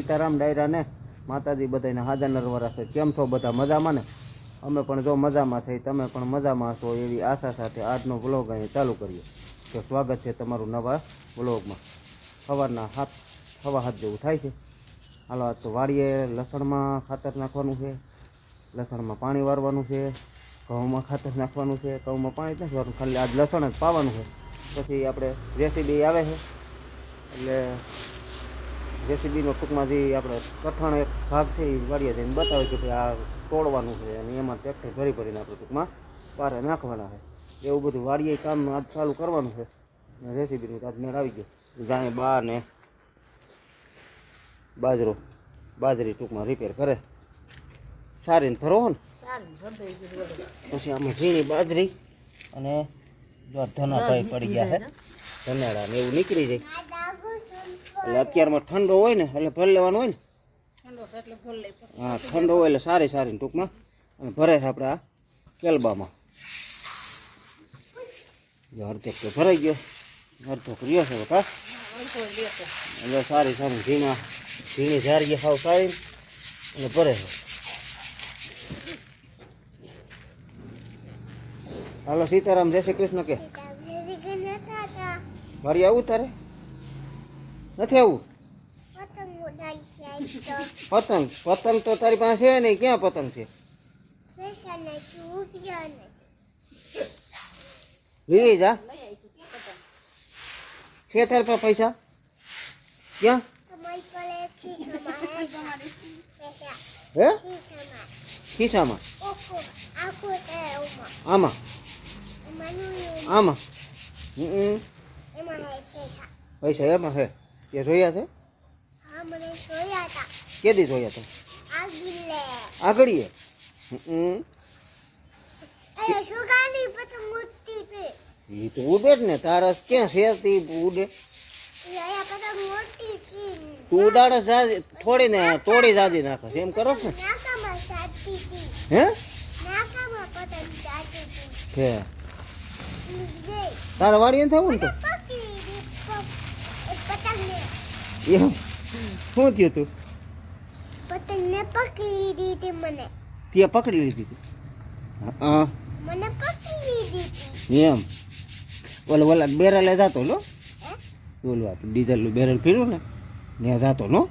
સીતારામ ડાયરા ને માતાજી બધાને હાજર નરવા રાખે. કેમ છો બધા? મજામાં ને? અમે પણ જો મજામાં છે, તમે પણ મજામાં છો એવી આશા સાથે આજનો વ્લોગ અહીં ચાલુ કરીએ. તો સ્વાગત છે તમારું નવા વ્લોગમાં. સવારના 7:15 જેવું થાય છે. હાલો આજ તો વાડીએ લસણમાં ખાતર નાખવાનું છે, લસણમાં પાણી વારવાનું છે, ઘઉંમાં ખાતર નાખવાનું છે. ઘઉંમાં પાણી નથી વારવાનું, ખાલી આજ લસણ જ પાવાનું છે. પછી આપણે રેસીપી આવે છે એટલે જેસીબીનો ટૂંકમાં જે આપણે કઠણ એક ભાગ છે એ વાડીએ જઈને બતાવે કે ભાઈ આ તોડવાનું છે અને એમાં ટ્રેક્ટર ભરીને આપણે ટૂંકમાં પારે નાખવાના છે. એવું બધું વાડીએ કામ આજ ચાલુ કરવાનું છે. અને જેસીબીનું આજ મેળ આવી ગયો. જાય બા ને બાજરી ટૂંકમાં રિપેર કરે સારીને ફરવો ને પછી આમાં ઝીણી બાજરી અને જો ધનાભાઈ પડી ગયા છે ધનાડા ને એવું નીકળી જાય. એટલે અત્યારમાં ઠંડો હોય ને એટલે ભરી લેવાનું હોય ને. હા, ઠંડો હોય એટલે સારી ટૂંકમાં અને ભરે છે આપણે આ કેલબામાં. જો અડધો તો ભરાઈ ગયો, અડધો રહ્યો છે બકા. એટલે સારી ઝીણી ઝારીએ સાવ સારી અને ભરે છે. હાલો સીતારામ, જય શ્રી કૃષ્ણ. કે મારી આવું તારે નથી આવું? પતંગ તો તારી પાસે છે નહીં. ક્યાં પતંગ છે? લઈ જા. છે તારી પાસે પૈસા? ક્યાં હે? ખિસ્સામાં? આમાં પૈસા એમાં હે? તે જોયા છે? કેદી જોયા તમે? આગળીએ? એ તો ઉડે જ ને. તારા ક્યાં છે તે ઉડે? તું ઉડાડે થોડી ને તોડી જાજી નાખે એમ કરો ને? હે? હે તારા વાડી થવું ને તો એમ શું થયું તું? પતંગને પકડી દીધી મને. તે પકડી લીધી હતી? હા, મને પકડી દીધી એમ. ઓલા બેરલે જાતો લો, ઓલું ડીઝલ બેરલ ફેર્યું ને ત્યાં જાતો નો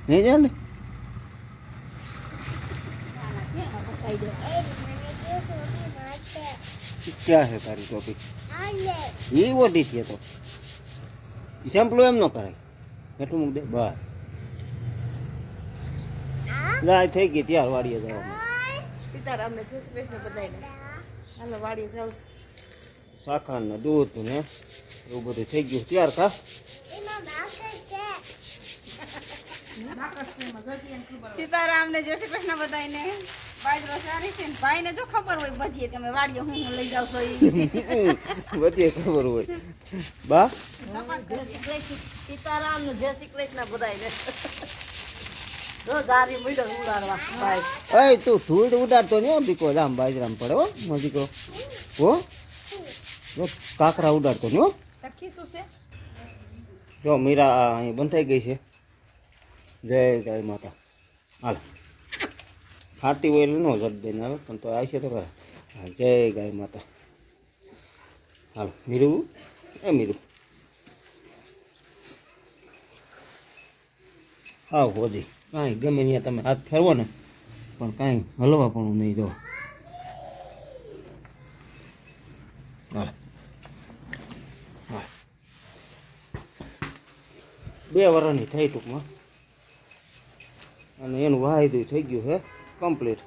નહીં જા ને. ક્યાં છે તારી ટોપી? એ ઓઢી છે તો સેમ્પલું એમ ન કરાય. એટલું મૂક દે બસ. ગાય થઈ ગઈ ત્યાર વાડીએ જવાનું. સીતારામને જય શ્રી કૃષ્ણ બધાને. હાલો વાડીએ જાઉં છું. શાખા ને દૂધ ને એવું બધું થઈ ગયું ત્યાર. કા સીતારામને જય શ્રી કૃષ્ણ બધાને. બાજરો સારી છે ને ભાઈને જો ખબર હોય બધી તમે વાડીએ હું લઈ જાવ છો બધી ખબર હોય. બા સીતારામને જય શ્રી કૃષ્ણ બધાને. જો દારી મૂડો ઉડાડવા ભાઈ. એ તું ધૂળ ઉડાડતો નહીં દીકો. આમ બાજરામ પડે હો મારો દીકરો. હો કાકરા ઉડાડતો નહીં હો. જો મીરા અહીં બંધ થઈ ગઈ છે. જય ગાય માતા. હાલ ખાતી હોય એટલે ન જડ દઈને આવે પણ તો આવશે તો ખરા. હા, જય ગાય માતા. હાલ મીરું, એ મીરું આવ હોજી. કાંઈ ગમે ત્યાં તમે હાથ ફેરવો ને પણ કાંઈ હલવા પણ નહીં. જો હાલ હા 2 વર્ષની થઈ ટૂંકમાં અને એનું વાયદું થઈ ગયું છે કમ્પ્લીટ.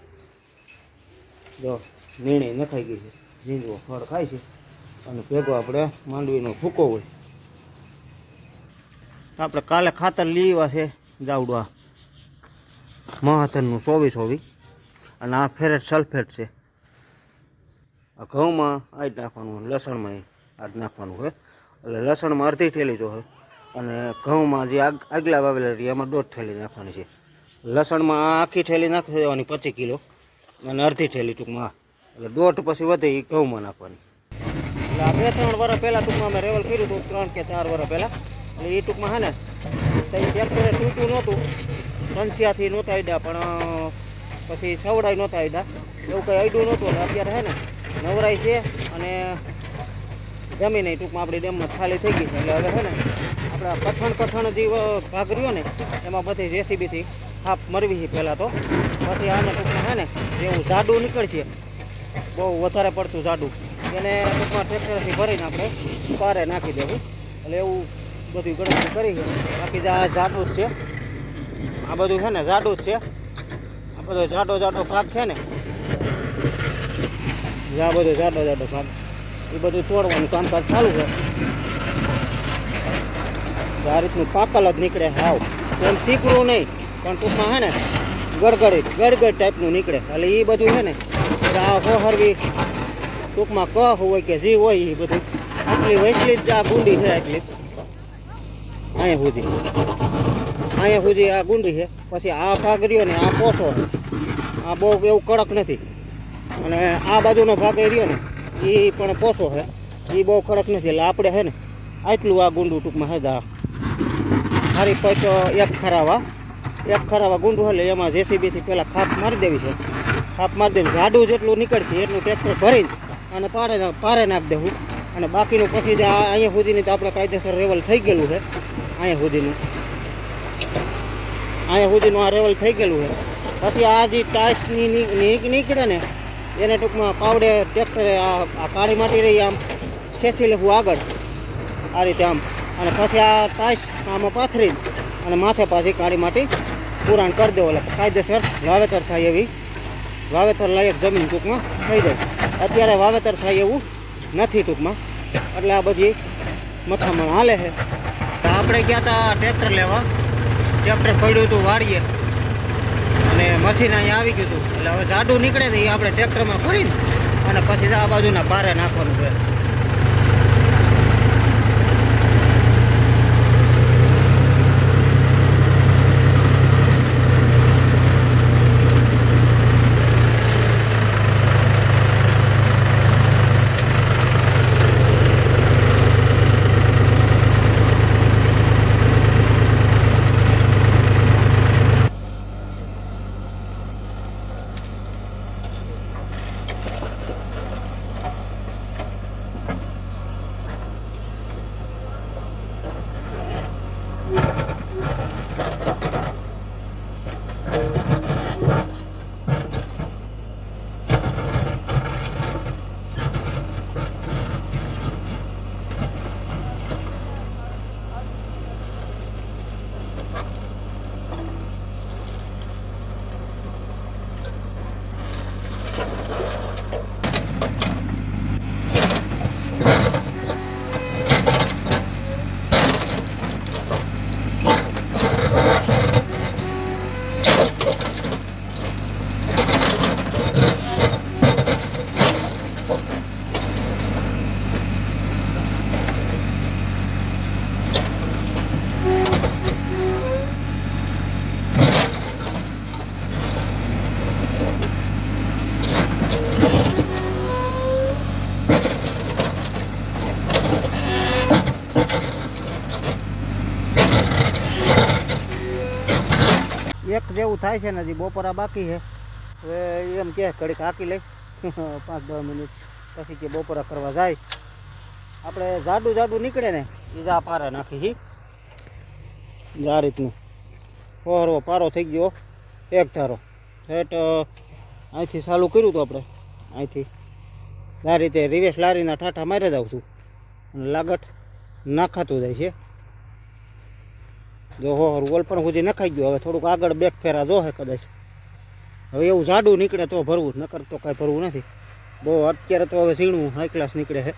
જો નીણી નખાઈ ગઈ છે, ઝીંડવો ફળ ખાય છે અને ભેગો આપણે માંડવીનો ભૂકો હોય. આપણે કાલે ખાતર લીવા છે જાવડવા મહાતનનું 24 અને આ ફેરેટ સલ્ફેટ છે. આ ઘઉંમાં આ જ નાખવાનું, લસણમાં આ જ નાખવાનું હોય. એટલે લસણમાં અડધી થેલી જો હોય અને ઘઉંમાં જે આગલા વાવેલા રહી એમાં 1.5 થેલી નાખવાની છે. લસણમાં આખી થેલી નાખી દેવાની 25 કિલો અને અડધી થેલી ટૂંકમાં એટલે 1.5 પછી વધે એ ઘઉંમાં નાખવાની. એટલે આ 2-3 વર્ષ પહેલાં ટૂંકમાં અમે રેવલ કર્યું હતું, 3 કે 4 વર્ષ પહેલાં. એટલે એ ટૂંકમાં છે ને તો એ ટ્રેક્ટરે તૂટું નહોતું, કંસિયાથી નહોતા આડ્યા, પણ પછી સવડાઈ નહોતા આડ્યા, એવું કંઈ આડ્યું નહોતું. એટલે અત્યારે છે ને નવરાઈ છે અને જમીન ટૂંકમાં આપણી ડેમમાં ખાલી થઈ ગઈ છે. એટલે હવે છે ને આપણે કઠણ જે ભાગ રહ્યો ને એમાં બધી જેસીબીથી થાપ મરવી છે પહેલાં તો. પછી આને ટૂંકમાં છે ને જેવું જાડું નીકળશે, બહુ વધારે પડતું જાડું, એને ટૂંકમાં ટ્રેક્ટરથી ભરીને આપણે પારે નાખી દેવું. એટલે એવું બધું ગણતરી કરી છે. બાકી આ જાડું જ છે, આ બધું છે ને જાડું જ છે. આ બધો જાડો ભાગ છે ને, આ બધો જાડો ભાગ, એ બધું તોડવાનું કામકાજ ચાલુ છે. આ રીતનું પાકલ જ નીકળે, હાવ એમ શીકરું નહીં, પણ ટૂંકમાં છે ને ગડગડ ટાઈપનું નીકળે. એટલે એ બધું છે ને આ હોહરવી ટૂંકમાં કહ હોય કે જે હોય એ બધું આટલી વૈસલી જ આ ગુંડી છે. આટલી અહીંયા સુધી આ ગુંડી છે. પછી આ ભાગ રહ્યો ને આ પોસો છે, આ બહુ એવું કડક નથી. અને આ બાજુનો ભાગ રહ્યો ને એ પણ પોસો છે, એ બહુ કડક નથી. એટલે આપણે છે ને આટલું આ ગુંડું ટૂંકમાં છે. મારી પાસે એક ખરાવા ગુંડું એટલે એમાં જેસીબીથી પહેલાં ખાપ મારી દેવી છે. ખાપ મારી દેવી, જાડું જેટલું નીકળશે એટલું ટ્રેક્ટર ભરીને અને પારે નાખી દેવું. અને બાકીનું પછી જ અહીંયા સુધીની તો આપણે કાયદેસર રેવલ થઈ ગયેલું છે. અહીંયા સુધીનું આ રેવલ થઈ ગયેલું છે. પછી આ જે ટાઈસની નીકળે ને એને ટૂંકમાં પાવડે ટ્રેક્ટરે આ કાળી માટી રહી આમ ખેંચી લેવું આગળ આ રીતે આમ. અને પછી આ ટાઈસ આમાં પાથરી અને માથે પાછી કાળી માટી પુરાણ કરી દેવો. એટલે કાયદેસર વાવેતર થાય એવી વાવેતર લાયક જમીન ટૂંકમાં થઈ જાય. અત્યારે વાવેતર થાય એવું નથી ટૂંકમાં. એટલે આ બધી મથામણ હાલે છે. આપણે ગયા હતા ટ્રેક્ટર લેવા, ટ્રેક્ટર પડ્યું હતું વાડીએ અને મશીન અહીંયા આવી ગયું હતું. એટલે હવે જાડું નીકળે તો એ આપણે ટ્રેક્ટરમાં ભરીને અને પછી આ બાજુના પારે નાખવાનું છે. એક જેવું થાય છે ને, હજી બપોરા બાકી છે. હવે એમ કે ઘડીક હાકી લઈ 5-10 મિનિટ પછી કે બપોરા કરવા જાય. આપણે જાડું નીકળે ને એ જ આ પારા નાખી આ રીતનું હોરવો પારો થઈ ગયો એક ધારો. સેટ અહીંથી ચાલુ કર્યું હતું આપણે, અહીંથી આ રીતે રિવેસ લારીના ઠાઠા મારી જાઉં છું અને લાગટ નાખાતું જાય છે. જો હોર વોલ પણ સુધી નખાઈ ગયું. હવે થોડુંક આગળ બેક ફેરા જોશે કદાચ. હવે એવું જાડું નીકળે તો ભરવું, નકર તો કાંઈ ભરવું નથી. બહુ અત્યારે તો હવે ઝીણું હાઈ ક્લાસ નીકળે છે.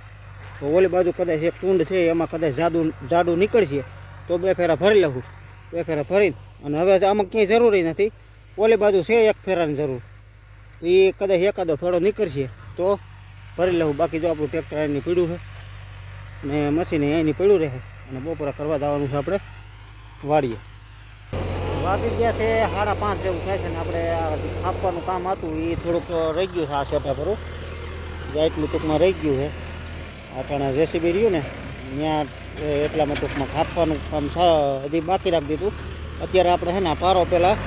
તો ઓલી બાજુ કદાચ એક ટૂંડ છે એમાં કદાચ જાડું નીકળશે તો 2 ફેરા ભરી લઉં. 2 ફેરા ભરીને અને હવે આમાં ક્યાંય જરૂરી નથી. ઓલી બાજુ છે 1 ફેરાની જરૂર, તો એ કદાચ એકાદો ફેરો નીકળશે તો ભરી લઉં. બાકી જો આપણું ટ્રેક્ટર અહીંની પીડ્યું છે ને મશીન અહીંની પડ્યું રહે અને બપોરા કરવા જવાનું છે આપણે વાડીએ. વાગી ગયા છે 5:30 જેવું થાય છે ને આપણે આપવાનું કામ હતું એ થોડુંક રહી ગયું છે. આ સેટા ભરું એટલું ટૂંકમાં રહી ગયું છે. આ જેસીબી રહ્યું ને ત્યાં એટલામાં ટૂંકમાં કાપવાનું કામ હજી બાકી રાખી દીધું. અત્યારે આપણે છે ને પારો પહેલાં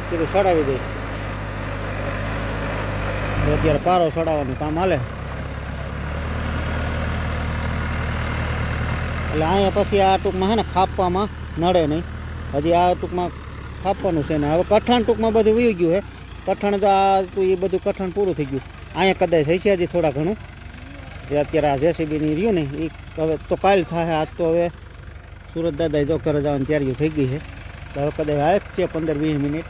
કીધું ચડાવી દઈએ. અત્યારે પારો ચડાવવાનું કામ હાલે. એટલે અહીંયા પછી આ ટૂંકમાં છે ને ખાપવામાં નડે નહીં. હજી આ ટૂંકમાં ખાપવાનું છે ને હવે કઠણ ટૂંકમાં બધું વયું ગયું છે. કઠણ તો આ એ બધું કઠણ પૂરું થઈ ગયું. અહીંયા કદાચ થઈ છે હજી થોડા ઘણું જે અત્યારે આ જેસીબીની રહ્યું ને એ હવે તો કાલ થાય. આજ તો હવે સુરત દાદા જો ઘરે જવાની તૈયારીઓ થઈ ગઈ છે. તો હવે કદાચ આવે જ છે 15-20 મિનિટ.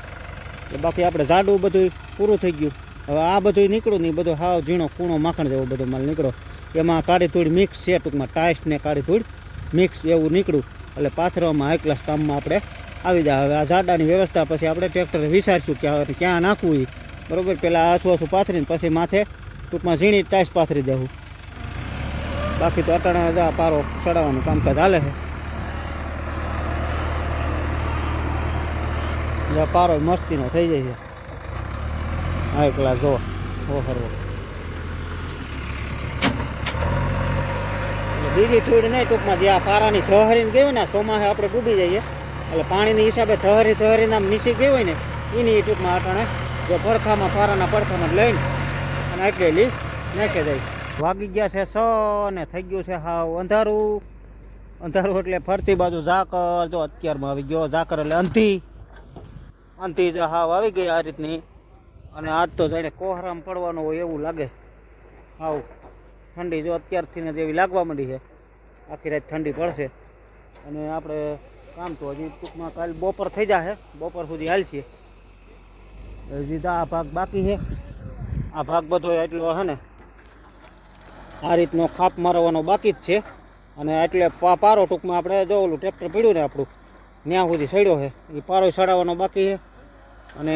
એટલે બાકી આપણે જાડું બધું પૂરું થઈ ગયું. હવે આ બધું નીકળ્યું ને એ બધું હાવ ઝીણો કૂણો માખણ જેવો બધો માલ નીકળો. એમાં કાળી ધૂળ મિક્સ છે ટૂંકમાં ટાઈસ ને કાળી ધૂળ મિક્સ એવું નીકળ્યું. એટલે પાથરવામાં હાઈ ક્લાસ કામમાં આપણે આવી જાય. હવે આ જાડાની વ્યવસ્થા પછી આપણે ટ્રેક્ટરે વિચારશું કે હવે ક્યાં નાખવું એ બરાબર. પહેલાં આસું પાથરીને પછી માથે ટૂંકમાં ઝીણી ટાઈસ પાથરી દેવું. બાકી તો અટાણા પારો ચડાવવાનું કામકાજ હાલે છે. પારો મસ્તીનો થઈ જાય છે હાઈ ક્લાસ. જો હરવો બીજી થોડી નહીં ટૂંકમાં જે આ પારાની થહરીને ગઈ હોય ને ચોમાસે આપણે ડૂબી જઈએ એટલે પાણીની હિસાબે થહરીને આમ નીચે ગઈ હોય ને એની ટૂંકમાં અટાણે જો પડખામાં પારાના પડખામાં લઈને અને એટલી નાખી જાય. વાગી ગયા છે 6 અને થઈ ગયું છે હાવ અંધારું. અંધારું એટલે ફરતી બાજુ ઝાકર જો અત્યારમાં આવી ગયો. ઝાકર એટલે અંધી જો હાવ આવી ગઈ આ રીતની. અને આજ તો જાણે કોહરામ પડવાનો હોય એવું લાગે. હાવ ઠંડી જો અત્યારથી ને જેવી લાગવા માંડી છે. આખી રાત ઠંડી પડશે. અને આપણે કામ તો હજી ટૂંકમાં કાલ બપોર થઈ જશે. બપોર સુધી હાલશે. હજી તો આ ભાગ બાકી છે. આ ભાગ બધો એટલો છે ને આ રીતનો ખાપ મારવાનો બાકી જ છે. અને એટલે પારો ટૂંકમાં આપણે જો ઓલું ટ્રેક્ટર પડ્યું ને આપણું ત્યાં સુધી સડ્યો છે એ પારો ચડાવવાનો બાકી છે. અને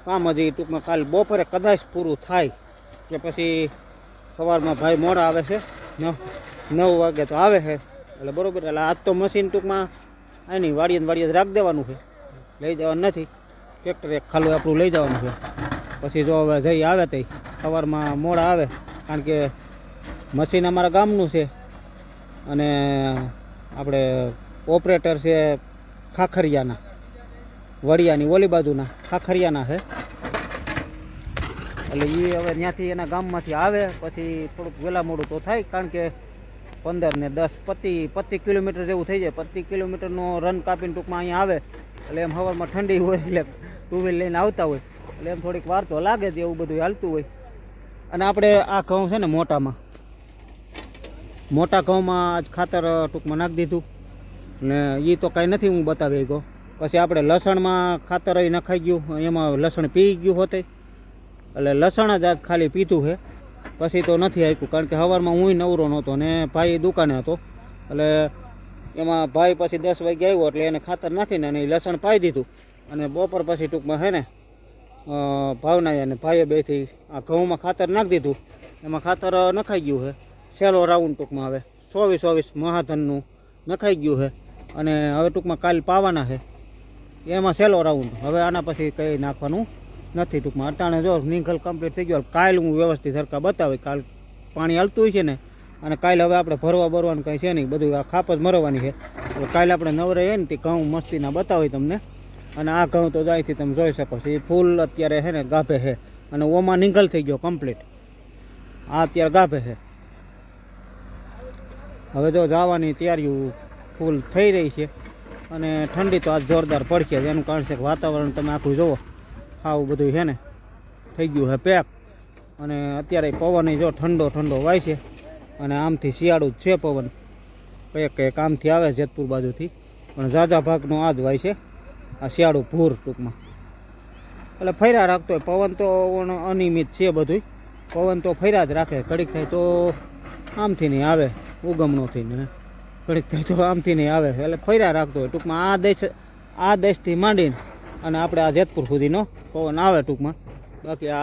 કામ હજી ટૂંકમાં કાલ બપોરે કદાચ પૂરું થાય કે પછી સવારમાં ભાઈ મોડા આવે છે 9 વાગે તો આવે છે. એટલે બરાબર. એટલે આજ તો મશીન ટૂંકમાં આની વાડીએ જ રાખી દેવાનું છે. લઈ જવાનું નથી. ટ્રેક્ટર એક ખાલું આપણું લઈ જવાનું છે. પછી જો હવે જઈ આવે તો સવારમાં મોડા આવે કારણ કે મશીન અમારા ગામનું છે. અને આપણે ઓપરેટર છે ખાખરિયાના વડિયાની ઓલી બાજુના ખાખરિયાના છે. એટલે એ હવે ત્યાંથી એના ગામમાંથી આવે પછી થોડુંક વહેલા મોડું તો થાય કારણ કે 15 ને 10 25 કિલોમીટર જેવું થઈ જાય. 25 કિલોમીટરનો રન કાપીને ટૂંકમાં અહીંયા આવે એટલે એમ સવારમાં ઠંડી હોય એટલે ટુ વ્હીલ લઈને આવતા હોય એટલે એમ થોડીક વાર તો લાગે જ. એવું બધું હાલતું હોય. અને આપણે આ ઘઉં છે ને મોટા ઘઉંમાં આજ ખાતર ટૂંકમાં નાખી દીધું ને એ તો કાંઈ નથી હું બતાવી ગયો. પછી આપણે લસણમાં ખાતર નખાઈ ગયું. એમાં લસણ પી ગયું હોતે એટલે લસણ જ આજ ખાલી પીધું છે. પછી તો નથી આપ્યું કારણ કે સવારમાં હું નવરો નહોતો ને ભાઈ દુકાને હતો. એટલે એમાં ભાઈ પછી 10 વાગે આવ્યો એટલે એને ખાતર નાખીને અને લસણ પાઈ દીધું. અને બપોર પછી ટૂંકમાં છે ને ભાવના અને ભાઈએ બેથી આ ઘઉંમાં ખાતર નાખી દીધું. એમાં ખાતર નખાઈ ગયું છે. સહેલો રાઉન્ડ ટૂંકમાં હવે 24 મહાધનનું નખાઈ ગયું છે. અને હવે ટૂંકમાં કાલ પાવાના છે એમાં સહેલો રાઉન્ડ. હવે આના પછી કંઈ નાખવાનું નથી ટૂંકમાં. અટાણે જો નિંગલ કમ્પ્લીટ થઈ ગયો. કાલ હું વ્યવસ્થિત સરખા બતાવી. કાલ પાણી હાલતું હોય છે ને અને કાલે હવે આપણે ભરવા ભરવાનું કંઈ છે નહીં. બધું આ ખાપ જ મરવાની છે. એટલે કાલે આપણે નવરે હોય ને તે ઘઉં મસ્તીના બતાવી તમને. અને આ ઘઉં તો અહીંથી તમે જોઈ શકો છો એ ફૂલ અત્યારે છે ને ગાભે છે. અને ઓમાં નિંગલ થઈ ગયો કમ્પ્લીટ. આ અત્યારે ગાભે છે. હવે જો જવાની તૈયારીઓ ફૂલ થઈ રહી છે. અને ઠંડી તો આજ જોરદાર પડશે. એનું કારણ છે કે વાતાવરણ તમે આખું જુઓ આવું બધું છે ને થઈ ગયું છે પેક. અને અત્યારે પવન જો ઠંડો વાય છે. અને આમથી શિયાળું જ છે પવન. કંઈક આમથી આવે જેતપુર બાજુથી પણ ઝાઝા ભાગનો આ જ વાય છે. આ શિયાળું ભૂર ટૂંકમાં. એટલે ફર્યા રાખતો હોય. પવન તો અનિયમિત છે બધું. પવન તો ફર્યા જ રાખે. ઘડીક થાય તો આમથી નહીં આવે ઉગમણોથી ને ઘડીક થાય તો આમથી નહીં આવે. એટલે ફર્યા રાખતો હોય ટૂંકમાં. આ દેશથી માંડીને અને આપણે આ જેતપુર સુધીનો પવન આવે ટૂંકમાં. બાકી આ